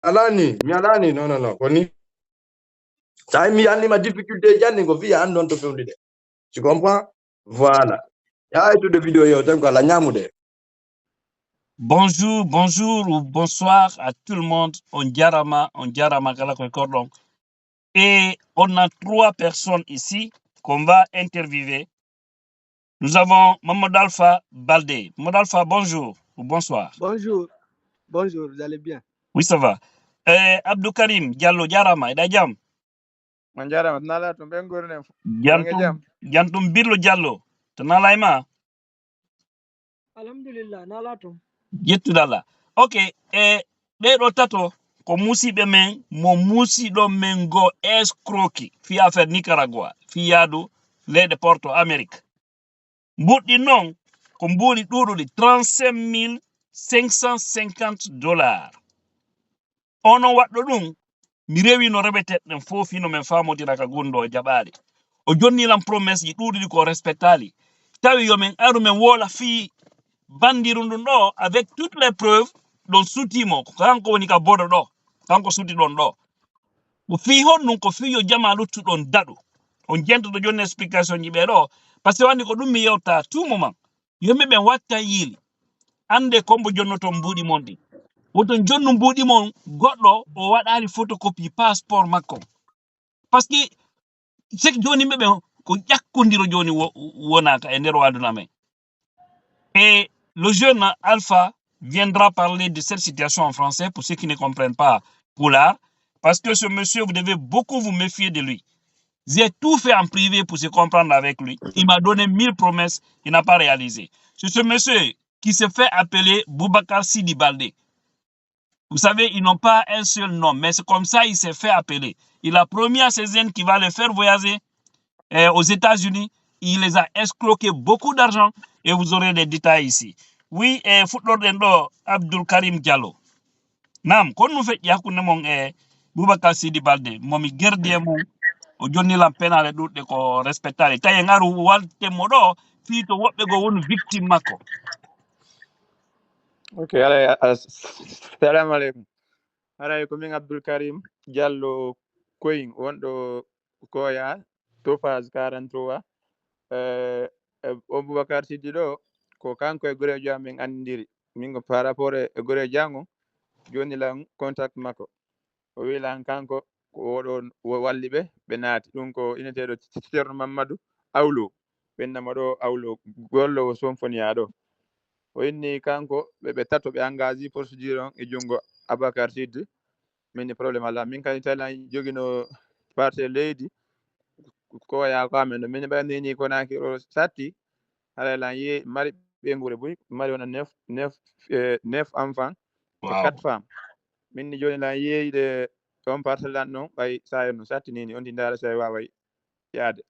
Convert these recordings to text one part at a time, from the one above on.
Alani, mi alani, non. Koni. Ça mi anni ma difficulté janni go via andon to fewndi de. Tu comprends? Voilà. Ya tout de vidéo yo tan ko la nyamude. Bonjour, bonjour ou bonsoir à tout le monde. On diarama kala ko cordon. Et on a 3 personnes ici qu'on va interviewer. Nous avons Mamadou Alpha Baldé. Mamadou Alpha, bonjour ou bonsoir. Bonjour, vous allez bien? Oui, ça va. Abdou Karim Diallo Diarama, ida jam. Man jarama nala to ben gorne Jantum Birlo Diallo. Tanalaima. Alhamdulillah, nala to. Yettudalla. Ok, ɓeɗo tato ko musiɓe men mo musiɗo men go escroki fi affaire Nicaragua fi yaadu leyɗe porto Amérique. Mbuɗɗi noon ko mbuɗi ɗuɗuɗi 35 550 $. Ono waɗɗo ɗum mi rewi no reɓeteɗen fof fino men famodira ka gundo e jaɓaɗe. O jonnilam promesse ji ɗuɗuɗi ko respectali. Tawi yomin aru men wola fi bandiru ndun ɗo avec toutes les preuves ɗon sutimo kanko woni ka boɗo ɗo kanko suti ɗon ɗo ko fi honnum ko fi yo jama luttuɗon daɗu on jentoto joni explication ji ɓe ɗo par ce que wandi ko ɗum mi yewta tout moment yimɓe ɓen watta yiili ande kombo jonnoton mbuɗi mon ɗi woton jonnu mbuɗi mon goɗɗo o waɗali photocopie passeport makko par ce que sek joni yimɓe ɓen ko ƴakkodiro joni wonaka e nder aduna men. Et le jeune Alpha viendra parler de cette situation en français pour ceux qui ne comprennent pas Poulard. Parce que ce monsieur, vous devez beaucoup vous méfier de lui. J'ai tout fait en privé pour se comprendre avec lui. Il m'a donné 1000 promesses, il n'a pas réalisé. C'est ce monsieur qui se fait appeler Boubacar Sidi Baldé. Vous savez, ils n'ont pas un seul nom, mais c'est comme ça il s'est fait appeler. Il a promis à ses jeunes qu'il va les faire voyager aux États-Unis. Il les a escroqués beaucoup d'argent et vous aurez des détails ici. Oui, fuɗɗorɗen ɗo Abdoul Karim Diallo. Nam, kon no feƴƴi hakkunde mon e Boubacar Sidi Baldé momi gerdi e mum o jonnilam penale ɗuɗɗe ko respectade tawi en aru waltemo ɗo fii to woɓɓe go woni victime makko. Ok, assalamu aleykum. Haray ko min Abdoul Karim Diallo Koyin wonɗo Koya Topaz 43 o Boubacar Siddi ɗo ko kanko e gurejo am min andiri min ko par rapport e gurejo am o joni lan contact makko o wi lan kanko ko oɗon walli ɓe naati ɗum ko ineteɗo Ceerno Mamadou Awlo ɓennama ɗo Awlo gollowo Sonfonia ɗo o inni kanko ɓe tato ɓe engagé procédure on e jungo Aboubacar Siddi min probléme ala min kadi talan jogino parcelle leydi ko ya ko amen min ɓandini Konakri o satti haɗa lan yi mari ɓe ngure buy mari wona 9 enfants et 4 femmes min ni joni lan yeyde on parcelle lan noon ɓay sayer no satti nini on ti ndaara sa wawa yaade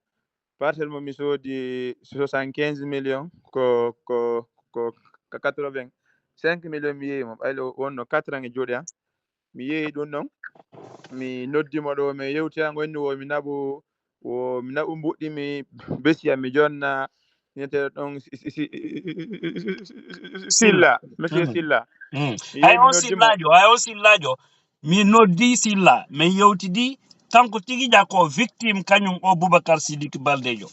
parcelle mo mi soodi 75 millions ko 85 millions mi yeeyi mo ɓaylo wonno 4 ans e jooɗi an mi yeeyi ɗum noon mi noddimo ɗo mi yewtiyango henni mi naɓu mbuɗɗi mi besiya mi jonna ñeteɗo ɗon Silla monsieur Silla hay on sillajo mi noddi Silla min yewtidi kanko tigi jako victime kañum o Boubacar Sidiki Baldejo.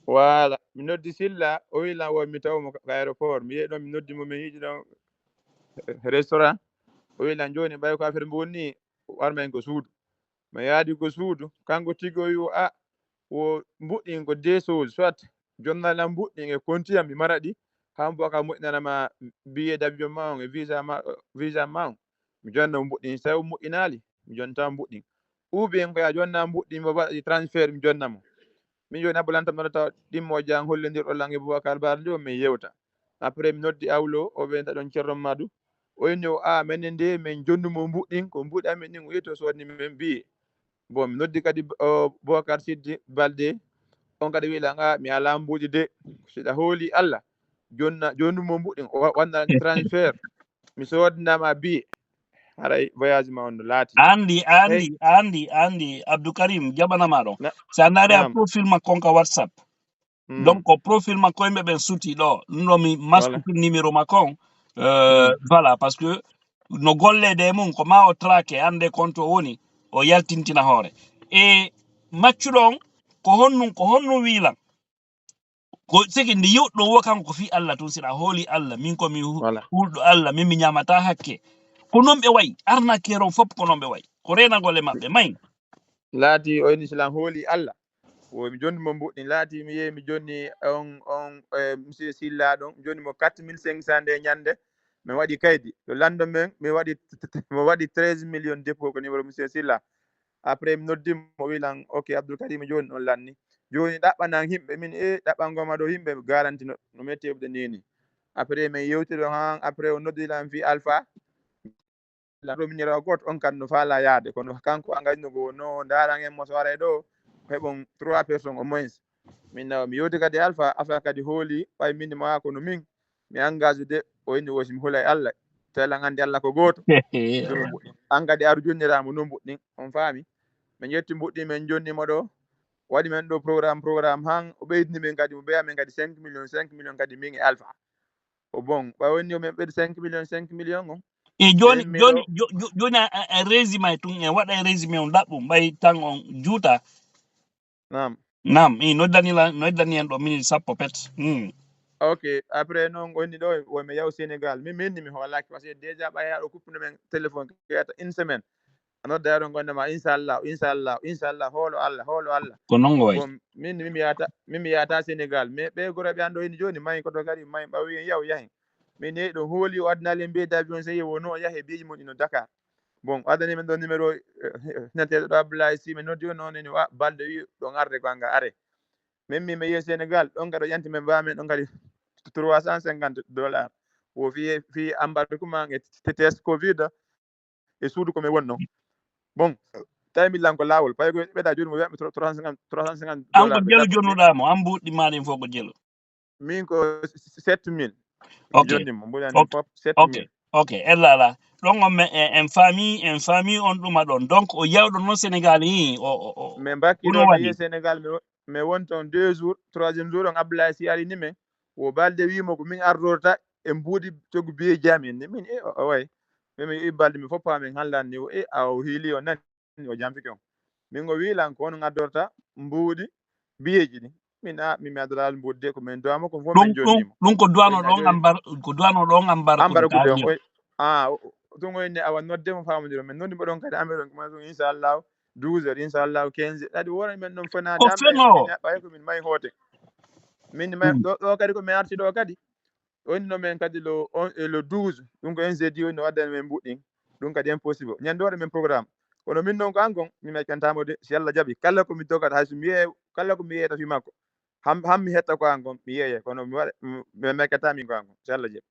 Voilà mi noddi Silla o wilan wo mi tawmo ko aéroport mi yeeyi ɗon mi noddimo mi yiiɗi ɗon restaurant o wilan joni ɓay ko affaire mbonni warmen ko suudu mi yaadi ko suudu kanko tigi o wi a wo mbuɗɗin ko deux choses soit jonnala mbuɗɗin e konti am mi mara ɗi hambo ka moƴƴinanama billet d'avion ma on e visa ma on mi jonna mbuɗɗin so moƴƴinali mi jonta mbuɗɗin ou bien ko ya jonna mbuɗɗin mo waɗi transfert mi jonnamo min joni abbolantam ɗo taw ɗimmo jang hollodirɗo langue Boubacar Baldé o min yewta après mi noddi Awlo o ɓenta ɗon Ceerno Madou o inni o minen nde min jonnumo mbuɗɗin ko mbuɗi amen ɗin o wi to sodni min billet bon mi noddi kadi Boubacar Siddi Baldé on kadi wiilan mi ala mbuɗi de siɗa hooli Allah jonnumo mbuɗɗin o wanna transfert mi sodnama billet haray voyage ma on no laati andi Abdou Karim jaɓanama ɗon sa naari a profil makko on ka WhatsApp donc profil makko yimɓe ɓen suti ɗo ɗum ɗo mi maskuti numéro makko on voilà parce que no gollede mum ko ma o traque ande konto woni o yaltintina hoore e maccuɗon ko honnum wiilan ko siki nde yewɗo wo kanko ko fi Allah tun siɗa hooli Allah min ko mi voilà hulɗo Allah min mi ñamata hakke ko noon ɓe wayi arnakeron fof ko noon ɓe wayi ko renagole maɓɓe mayi laati o inni silan hooli Allah mi jonni mo mbuɗɗi laati mi yehi mi jonni on monsieur Silla ɗon jonni mo 4500 nde ñande mi waɗi kaydi to lando men mi waɗi 13 millions dépôt ko numéro monsieur Silla après mi noddimo wilan ok Abdoul Karim joni on lanni joni ɗaɓɓanan himɓe min ɗaɓɓangoma ɗo yimɓe garanti no metti heɓde nini après min yewtiri han après o noddilan fi alpha ɗo minirawo goto on kan no faala yaade kono kanko angadino go no ndaran en mo so wara ɗo heɓon 3 personnes au moins min nawa mi yewti kadi alpha kadi hooli ɓay min ma kono min mi engage de o inni wosi mi hoolay Allah telan andi Allah ko goto an kadi aru jonniramo no mbuɗɗin on faami min ƴetti mbuɗɗi men jonnimo ɗo waɗi men ɗo programme han o ɓeydini men kadi mo ɓeya men kadi 5 millions kadi min e alpha o bon ɓay wonni o men ɓeydi 5 millions on e joni a résumé tun en waɗa résumé on ɗaɓɓum ɓay tan on juuta nam i noddani en ɗo minute sappo pet ok après noon wonni ɗo womi yaw Sénégal min minnimi hoolaki par ce que déjà ɓay haɗo kuppuno men téléphone keyata une semaine a nodda yaɗo gondema inchallah hoolo Allah ko noon go way bon min mi yata Sénégal mais ɓe goroɓe an ɗo hini joni mayi koto kadi mayi ɓawi yaw yahen min yehi ɗo hooli o addinali mbiyeda joni so yehi wono yahe biyeji mon ino Dakar bon addani men ɗo numéro neteɗo ɗo Abdoulaye Sy min noddi on noon ene balde wi ɗon arde ko anga are min mi yehi Sénégal ɗon kadi o ƴanti men mbamen ɗon kadi $350 o fi embarquement e test covid e suudu komi wonno bon tawi millan ko lawol pay ko ɓeɗa joni mo wiyaɓe $350 an ko jelu jonnuɗamo an mbuɗɗi maɗin fof ko jelu min ko 7000 jonnimo mbuɗani fof 7000 ok ellala ɗon on en famille on ɗuma ɗon donc o yawɗo noon Sénégal hi min bakkiɗo mi yehi Sénégal mi won toon 2 jours 3e jour on Abdoulaye Sy arini men o balde wimo ko min ardorta e mbuuɗi coggu biye jami en min o way min balde mi foppa min hallani o aw hiili o nani o jampiki on min go wilan ko on addorta mbuuɗi biyeji ɗi min addoral mbuuɗi de ko min dowama ko fof min jonnimo ɗum ko duwano ɗon ambarkude ɗum wonne awa noddemo famodiro min noddi ɗon kadi amiɗon ko inchallah 12h inchallah 15 ɗaɗi wona men ɗon fonade ɓay ko min mayi hoote min ɗo kadi ko mi arti ɗo kadi wonno men kadi le 12 ɗum ko NGD woni waddani men mbuɗɗin ɗum kadi impossible ñande waɗa men programme kono min noon ko ankon mi meccantamo de si Allah jaaɓi kala komi dogata hayso mi yeeya kala komi yeyata fi makko ham mi hetta ko ankon mi yeeya kono mi meccata min ko ankon si Allah jaaɓi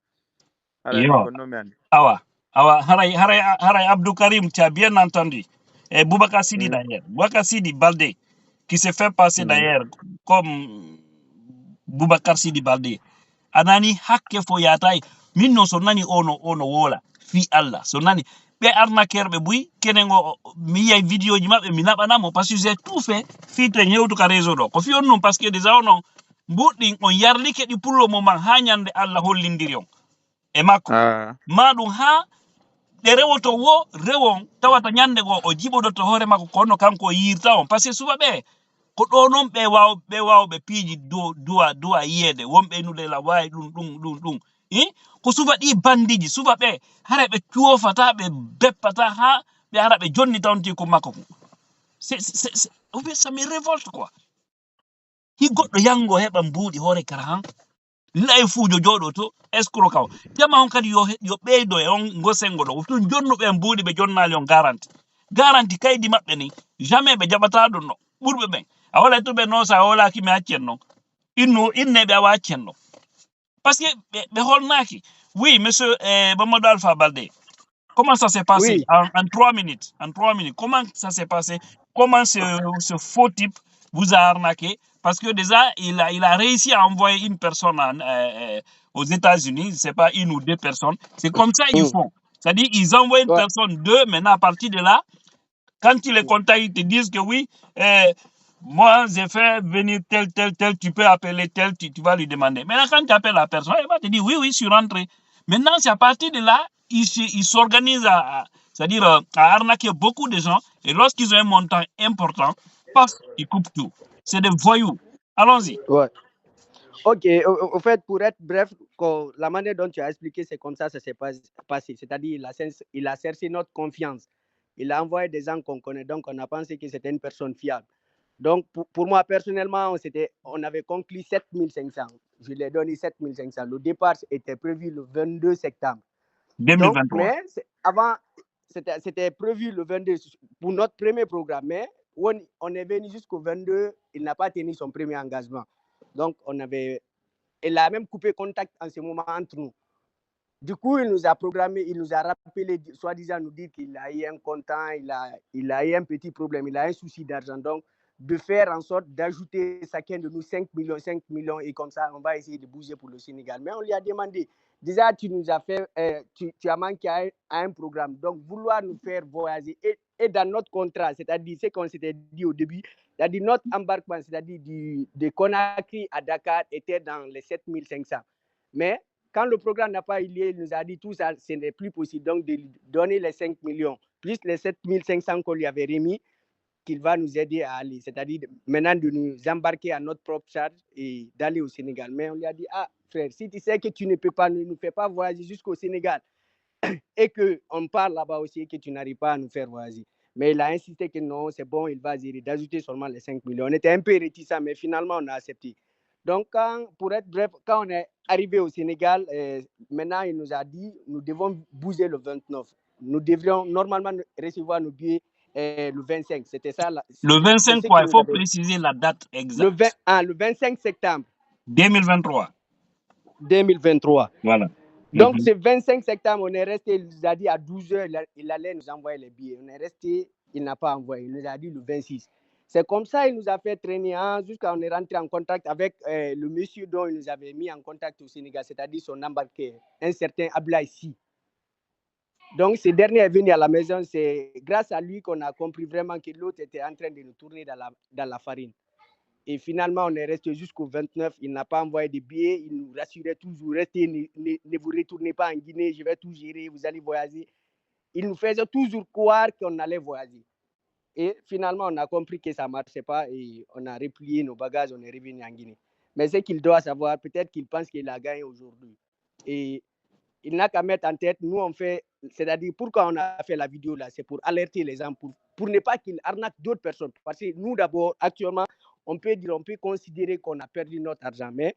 awa haray Abdou Karim, tu as bien entendu. Et Boubacar Sidi d'ailleurs. Boubacar Sidi Baldé, qui s'est fait passer d'ailleurs comme Boubacar Sidi Baldé. Anani hakke fo yatai. Minno so nani ono wola. Fi Allah. So nani. Be arnaqueur be bui. Kenengo mi yay vidéo ji mabbe mi nabanamo parce que j'ai tout fait. Fi te ñewtu ka réseau do. Ko fi on non parce que déjà on mbuɗɗin on yarlike ɗi pour le moment ha ñande Allah hollindiri on e makko maɗum ha ɗe rewoto wo rewon tawata ñande go o jiɓoɗoto hoore makko kono kanko yirta on par ce que suba ɓe ko ɗo noon ɓe wawɓe piiji duwa yiyede wonɓe nude la wawi ɗum ko suba ɗi bandiji suba ɓe hara ɓe cuofata ɓe beppata ha ɓe ara ɓe jonni tawnti ko makko ça me révolte quoi hi goɗɗo yango heɓa mbuuɗi hoore kara han lay fuujo jooɗo to escroc kaw jama on kadi yo ɓeydo e on gosengo ɗo tun jonnuɓe mbuuɗi ɓe jonnali on garanti kaydi maɓɓe ni jamais ɓe jaɓata ɗum no ɓurɓe ɓen a wala to ɓe noon sa holaki mi accen noon inneɓe awa accen noon par ce que ɓe holnaki oui monsieur Mamadou Alpha Baldé comment ça s'est passé en 3 minutes comment ça s'est passé comment ce faux type vous a arnaqué parce que déjà il a réussi à envoyer une personne aux États-Unis, c'est pas une ou deux personnes, c'est comme ça ils font. C'est-à-dire ils envoient une personne, deux, maintenant à partir de là, quand ils les contactent, ils te disent que oui, moi j'ai fait venir tel, tu peux appeler tel, tu vas lui demander. Maintenant quand tu appelles la personne, elle va te dire oui, je suis rentré. Maintenant c'est à partir de là, ils s'organisent c'est-à-dire à arnaquer beaucoup de gens. Et lorsqu'ils ont un montant important, paf, ils coupent tout. C'est des voyous. Allons-y. Ouais. Ok, au fait, pour être bref, la manière dont tu as expliqué, c'est comme ça s'est passé. C'est-à-dire, il a cherché notre confiance. Il a envoyé des gens qu'on connaît, donc on a pensé que c'était une personne fiable. Donc, pour moi, personnellement, on avait conclu 7500. Je lui ai donné 7500. Le départ était prévu le 22 septembre. 2023. Donc, mais avant, c'était prévu le 22 pour notre premier programme. Mais on est venu jusqu'au 22, il n'a pas tenu son premier engagement. Donc, il a même coupé contact en ce moment entre nous. Du coup, il nous a programmé, il nous a rappelé, soi-disant nous dire qu'il a eu un comptant, il a eu un petit problème, il a un souci d'argent. Donc, de faire en sorte d'ajouter chacun de nous 5 millions, et comme ça, on va essayer de bouger pour le Sénégal. Mais on lui a demandé, déjà, tu nous as fait, tu as manqué à un programme. Donc, vouloir nous faire voyager et dans notre contrat, c'est-à-dire ce qu'on s'était dit au début, c'est-à-dire notre embarquement, c'est-à-dire de Conakry à Dakar était dans les 7500. Mais quand le programme n'a pas eu lieu, il nous a dit tout ça, ce n'est plus possible. Donc, de lui donner les 5 millions, plus les 7500 qu'on lui avait remis, qu'il va nous aider à aller. C'est-à-dire maintenant de nous embarquer à notre propre charge et d'aller au Sénégal. Mais on lui a dit, ah frère, si tu sais que tu ne peux pas, ne nous fais pas voyager jusqu'au Sénégal et qu'on parle là-bas aussi et que tu n'arrives pas à nous faire voyager. Mais il a insisté que non, c'est bon, il va gérer, d'ajouter seulement les 5 millions. On était un peu réticents, mais finalement, on a accepté. Donc, pour être bref, quand on est arrivé au Sénégal, maintenant, il nous a dit, nous devons bouger le 29. Nous devrions normalement recevoir nos billets le 25. C'était ça. Le 25 quoi? Il faut préciser la date exacte. Le 25 septembre. 2023. 2023. Voilà. Donc, ce 25 septembre, on est resté, il nous a dit à 12h, il allait nous envoyer les billets. On est resté, il n'a pas envoyé. Il nous a dit le 26. C'est comme ça qu'il nous a fait traîner jusqu'à on est rentré en contact avec le monsieur dont il nous avait mis en contact au Sénégal, c'est-à-dire son embarqué, un certain Ablaïsi. Donc, ce dernier est venu à la maison. C'est grâce à lui qu'on a compris vraiment que l'autre était en train de nous tourner dans la farine. Et finalement, on est resté jusqu'au 29. Il n'a pas envoyé de billets. Il nous rassurait toujours. Restez, ne vous retournez pas en Guinée. Je vais tout gérer. Vous allez voyager. Il nous faisait toujours croire qu'on allait voyager. Et finalement, on a compris que ça ne marchait pas. Et on a replié nos bagages. On est revenu en Guinée. Mais ce qu'il doit savoir, peut-être qu'il pense qu'il a gagné aujourd'hui. Et il n'a qu'à mettre en tête, nous on fait, c'est-à-dire pourquoi on a fait la vidéo là, c'est pour alerter les gens, pour ne pas qu'ils arnaquent d'autres personnes. Parce que nous d'abord, actuellement, on peut considérer qu'on a perdu notre argent, mais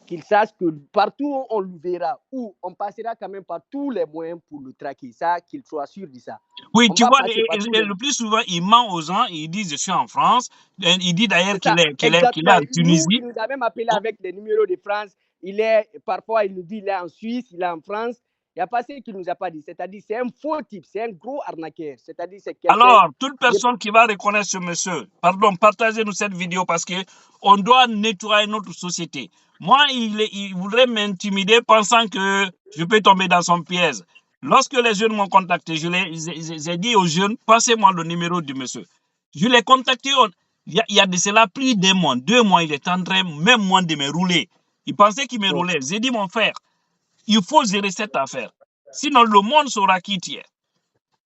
qu'ils sachent que partout où on le verra, où on passera quand même par tous les moyens pour le traquer, ça, qu'ils soient sûrs de ça. Oui, tu vois, et le plus souvent, il ment aux gens, il dit je suis en France, il dit d'ailleurs qu'il est en Tunisie. Il nous a même appelé avec des numéros de France, parfois il nous dit il est en Suisse, il est en France. Il n'y a pas ce qu'il ne nous a pas dit. C'est-à-dire, c'est un faux type, c'est un gros arnaqueur. C'est-à-dire, c'est quelqu'un. Alors, toute personne qui va reconnaître ce monsieur, pardon, partagez-nous cette vidéo parce qu'on doit nettoyer notre société. Moi, il voudrait m'intimider pensant que je peux tomber dans son piège. Lorsque les jeunes m'ont contacté, j'ai dit aux jeunes, passez-moi le numéro du monsieur. Je l'ai contacté, il y a de cela plus d'un mois, 2 mois, il est en train, même moi, de me rouler. Il pensait qu'il me roulait. J'ai dit, mon frère, il faut gérer cette affaire. Sinon, le monde saura qui tu es.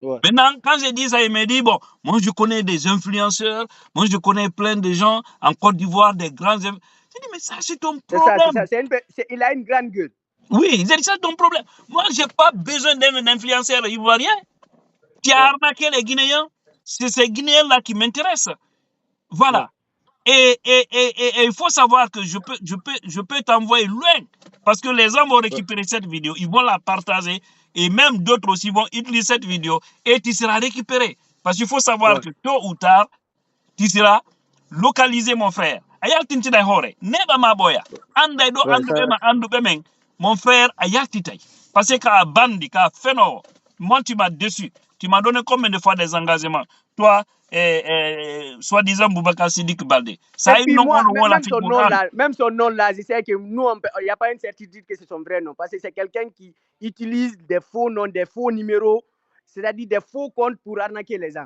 Ouais. Maintenant, quand j'ai dit ça, il m'a dit, bon, moi je connais des influenceurs, moi je connais plein de gens en Côte d'Ivoire, des grands... J'ai dit, mais ça, c'est ton problème. Il a une grande gueule. Oui, j'ai dit, c'est ton problème. Moi, je n'ai pas besoin d'un influenceur ivoirien. Tu as arnaqué les Guinéens. C'est ces Guinéens-là qui m'intéressent. Voilà. Ouais. Et il faut savoir que je peux t'envoyer loin. Parce que les gens vont récupérer cette vidéo, ils vont la partager. Et même d'autres aussi vont utiliser cette vidéo et tu seras récupéré. Parce qu'il faut savoir que tôt ou tard, tu seras localisé, mon frère. Ayal tintina hore, neba maboya. Anday do andu bemeng, mon frère, ayal titay. Parce que bandi, ka feno, moi tu m'as déçu. Tu m'as donné combien de fois des engagements? Toi, soi-disant Boubacar Sidiki Baldé. Ça, et puis moi, même son nom là, je sais que nous, il n'y a pas une certitude que c'est son vrai nom. Parce que c'est quelqu'un qui utilise des faux noms, des faux numéros, c'est-à-dire des faux comptes pour arnaquer les gens.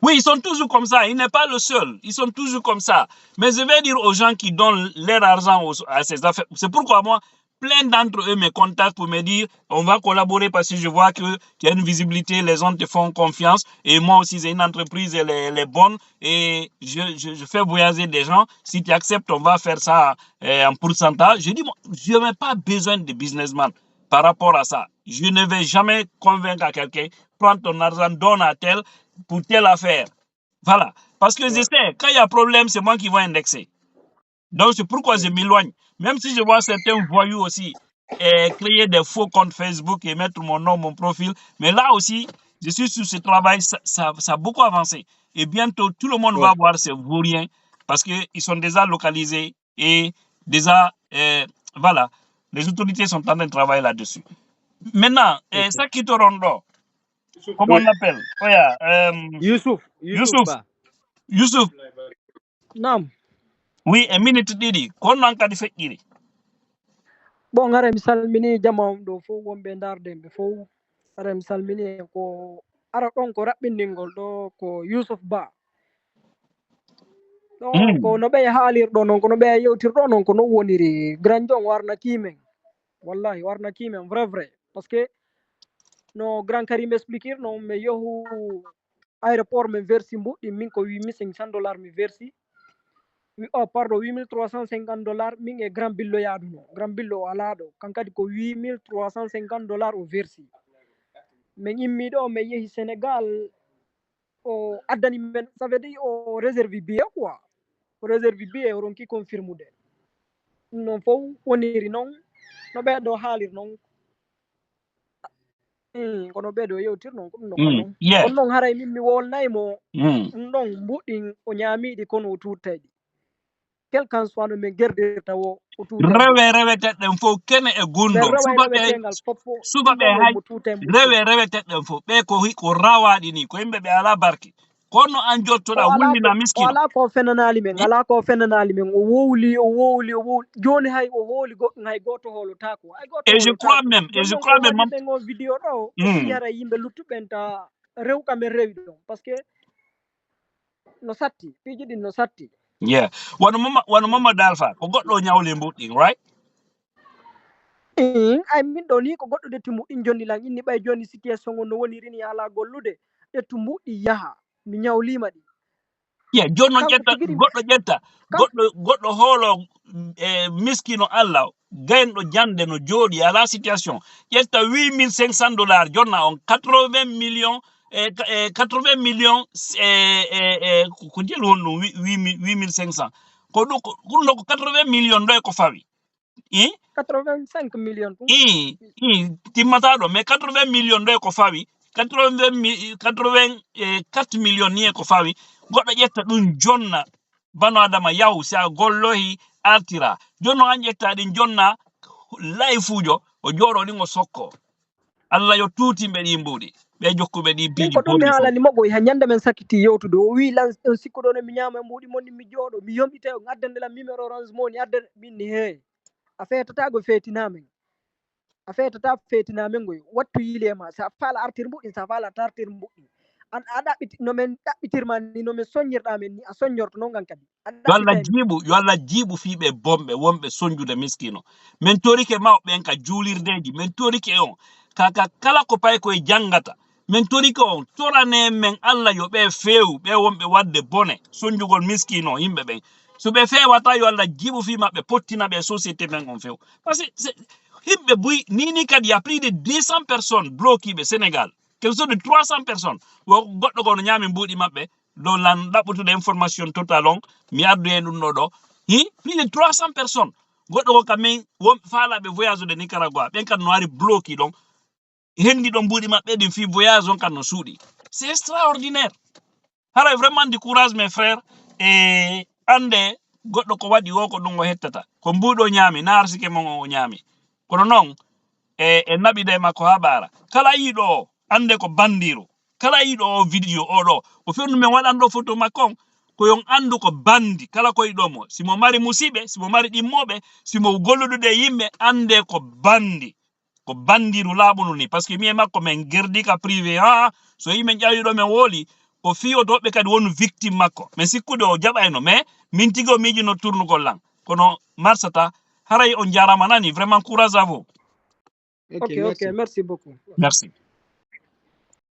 Oui, ils sont toujours comme ça. Il n'est pas le seul. Ils sont toujours comme ça. Mais je vais dire aux gens qui donnent leur argent à ces affaires. C'est pourquoi moi, plein d'entre eux me contactent pour me dire on va collaborer parce que je vois que tu as une visibilité, les gens te font confiance et moi aussi j'ai une entreprise, elle est bonne et je fais voyager des gens. Si tu acceptes, on va faire ça en pourcentage. Je dis, je n'ai pas besoin de businessman par rapport à ça. Je ne vais jamais convaincre à quelqu'un, prends ton argent, donne à tel pour telle affaire. Voilà. Parce que je sais, quand il y a problème, c'est moi qui vais indexer. Donc, c'est pourquoi je m'éloigne. Même si je vois certains voyous aussi créer des faux comptes Facebook et mettre mon nom, mon profil. Mais là aussi, je suis sur ce travail, ça a beaucoup avancé. Et bientôt, tout le monde va voir ces vauriens parce qu'ils sont déjà localisés et déjà, voilà, les autorités sont en train de travailler là-dessus. Maintenant, ça qui te rend, comment on l'appelle? Oh, yeah, Youssouf Youssouf. Naam. Oui, a minute Didi. Kono an kadi feƴƴiri. Bon ngara mi salmini jama ɗo fof wonɓe darde ɓe fof. Ara mi salmini ko ara ɗon ko raɓɓindingol ɗo ko Youssouf Ba. Ɗo ko no ɓe haalirɗo noon ko no ɓe yewtirɗo noon ko non woniri grand jon warnakimen. Wallahi warnakimen vrai parce que no grand Karim expliquer non mi yehu aéroport mi versi mbuɗɗi min ko $8,500 mi versi. Pardon, $8,350 min e grand billo yaaduno grand billo o alaa ɗo kankadi ko $8,350 o versi min immi ɗo mi yehi Sénégal o addani men ça veut dire o réserve billet quoi o réserve billet o ronki confirmude ɗum noon fof woniri noon no ɓeɗo haalir noon kono ɓeɗo yewtir noon ko ɗum ɗon noon on noon haray min mi wolnaymo ɗum ɗon mbuɗɗi o ñaamiɗi kono o tuttaɗi quel qu'en soit no min gerdirta o reweteɗɗen fof kene e gunɗo subaɓe hay reweteɗɗen fof ɓe ko rawaɗi ni ko yimɓe ɓe ala barke kono an jottoɗa wullina miskino ala ko fenanali men ala ko fenanali men o wowli joni hay o hooli goɗɗum hay goto holotako et je crois même ɓen o vidéo ɗo o yara yimɓe luttuɓen ta rewka men rewi ɗon par ce que no satti piiji ɗin no satti yeah wano mama dalfa ko goɗɗo ñawle mbuɗɗin right ay min ɗo ni ko goɗɗo ɗettu mbuɗɗin jonni lan inni ɓay joni situation on no woniri ni ala gollude ɗettu mbuɗɗi yaha mi ñawlima ɗi yeah joni noon ƴetta goɗɗo hoolo miskino Allah gaynɗo jande no jooɗi ala situation ƴetta $8,500 jonna on 80 millions 80 millions ko jeli won ɗum 8,500 ko ɗum ɗo ko 80 millions ɗo e ko fawi 85 millions timmata ɗo mais 80 millions ɗo e ko fawi 84 millions ni e ko fawi goɗɗo ƴetta ɗum jonna bano adama yahu si a gollohi artira jonno an ƴetta ɗin jonna layfujo o jooɗo ɗin o sokko Allah yo tutimɓe ɗi mbuɗi ɓe jokkuɓe ɗi biiji ko ɗum mi haalani mogo ha ñande men sakkiti yewtude o wi lan on sikkuɗo no mi ñaama e mbuɗi monni mi jooɗo mi yomɓite o addandela numéro orange moni addana minni he a feetatago feetinamen a feetata feetinamen goy wattu yilema sa faala artir mbuɗɗi sa faala tartir mbuɗɗi an a ɗaɓɓiti no men ɗaɓɓitirma ni no men soññirɗa men ni a soññorto noon gan kadi yo Allah jiiɓu fiiɓe bomɓe wonɓe soñjude miskino min torike mawɓen ka juulirdeji min torike on kaka kala ko pay koye jangata min torike on torane men Allah yo ɓe feewu ɓe wonɓe wadde bone soñjugol miskino yimɓe ɓen so ɓe fewata yo Allah jiiɓu fi maɓɓe pottina ɓe société men on few par ce que himɓe buy nini kadi y a plus de 200 personnes bloquiɓe Sénégal quelque chose de 300 personnes goɗɗo kono ñaami mbuɗi maɓɓe do lan ɗaɓɓutude information total on mi addu hen ɗum ɗo plus de 300 personnes goɗɗo ko kamin faalaɓe voyage de Nicaragua ɓen kadi no ari bloqué ɗon hendi ɗon mbuɗi maɓɓe ɗin fi voyage on kadi no suuɗi c'est extraordinaire haray vraiment du courage mes frères et ande goɗɗo ko waɗi o ko ɗum o hettata ko mbuɗo ñaami na arsike mon o ñaami kono noon e naɓide makko ha ɓaara kala yiɗo o ande ko bandiru kala yiɗo o vidéo o ɗo o fewnu min waɗanɗo photo makko on ko yon andu ko bandi kala ko yiɗomo simo mari musiɓe simo mari ɗimmoɓe simo golludude yimɓe ande ko bandiru laaɓunu ni par ce que mi e makko min gerdika privé so yimɓe ƴawiɗo men wooli o fiyotoɓe kadi wonu victime makko min sikkude o jaɓayno mais min tigi o miijino tournugol lan kono marsata haray on jarama nani, vraiment courage à vous. Ok, Ok, merci. merci beaucoup. Merci.